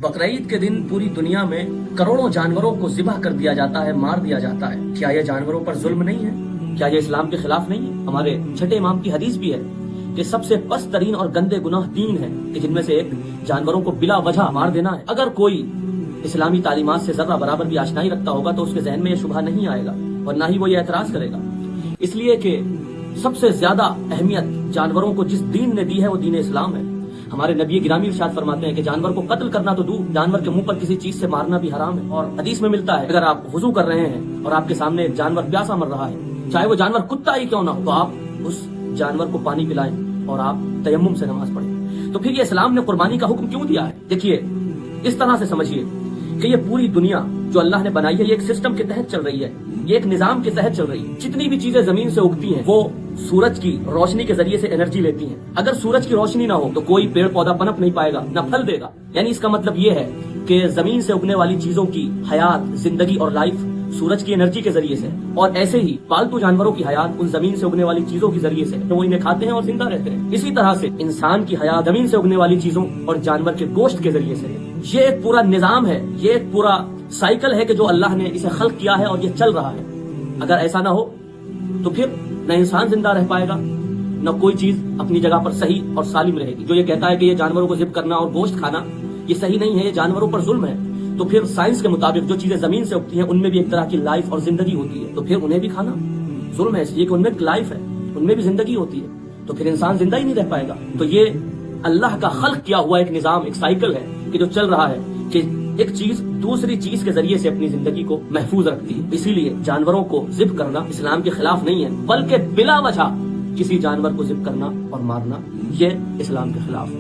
बकरीद के दिन पूरी दुनिया में करोड़ों जानवरों को ज़िबह कर दिया जाता है, मार दिया जाता है। क्या ये जानवरों पर जुल्म नहीं है? क्या ये इस्लाम के खिलाफ नहीं है? हमारे छठे इमाम की हदीस भी है कि सबसे पस्त तरीन और गंदे गुनाह 3 हैं कि जिनमें से एक जानवरों को बिला वजह मार देना है। अगर कोई इस्लामी तालीमात से जर्रा बराबर भी आशनाई रखता होगा तो उसके जहन में यह शुबहा नहीं आएगा और ना ही वो ये एतराज करेगा, इसलिए कि सबसे ज्यादा अहमियत जानवरों को जिस दीन ने दी है वो दीन इस्लाम है। हमारे नबी गिरामी इरशाद फरमाते हैं कि जानवर को कत्ल करना तो दूर, जानवर के मुंह पर किसी चीज से मारना भी हराम है। और हदीस में मिलता है अगर आप वुजू कर रहे हैं और आपके सामने एक जानवर प्यासा मर रहा है, चाहे वो जानवर कुत्ता ही क्यों ना हो, तो आप उस जानवर को पानी पिलाएं और आप तयम्मुम से नमाज पढ़ें। तो फिर ये इस्लाम ने कुर्बानी का हुक्म क्यों दिया है? देखिए, इस तरह से समझिए कि ये पूरी दुनिया जो अल्लाह ने बनाई है ये एक सिस्टम के तहत चल रही है, ये एक निजाम के तहत चल रही है। जितनी भी चीजें जमीन से उगती हैं वो सूरज की रोशनी के जरिए से एनर्जी लेती हैं। अगर सूरज की रोशनी ना हो तो कोई पेड़ पौधा पनप नहीं पाएगा, ना फल देगा। यानी इसका मतलब ये है कि जमीन से उगने वाली चीजों की हयात, जिंदगी और लाइफ सूरज की एनर्जी के जरिए से, और ऐसे ही पालतू जानवरों की हयात उन जमीन से उगने वाली चीजों के जरिए से, तो वो इन्हें खाते हैं और जिंदा रहते हैं। इसी तरह से इंसान की हयात जमीन से उगने वाली चीजों और जानवर के गोश्त के जरिए से। ये एक पूरा निजाम है, ये एक पूरा साइकिल है कि जो अल्लाह ने इसे खल्क किया है और ये चल रहा है। अगर ऐसा ना हो तो फिर न इंसान जिंदा रह पाएगा, न कोई चीज अपनी जगह पर सही और सालिम रहेगी। जो ये कहता है कि ये जानवरों को ज़िब करना और गोश्त खाना ये सही नहीं है, ये जानवरों पर जुल्म है, तो फिर साइंस के मुताबिक जो चीजें जमीन से उगती हैं उनमें भी एक तरह की लाइफ और जिंदगी होती है, तो फिर उन्हें भी खाना जुल्म है, इसलिए कि उनमें लाइफ है, उनमें भी जिंदगी होती है, तो फिर इंसान जिंदा ही नहीं रह पाएगा। तो ये अल्लाह का खल्क किया हुआ एक निजाम, एक साइकिल है कि जो चल रहा है कि एक चीज दूसरी चीज के जरिए से अपनी जिंदगी को महफूज रखती है। इसीलिए जानवरों को ज़िब करना इस्लाम के खिलाफ नहीं है, बल्कि बिला वजह किसी जानवर को ज़िब करना और मारना ये इस्लाम के खिलाफ है।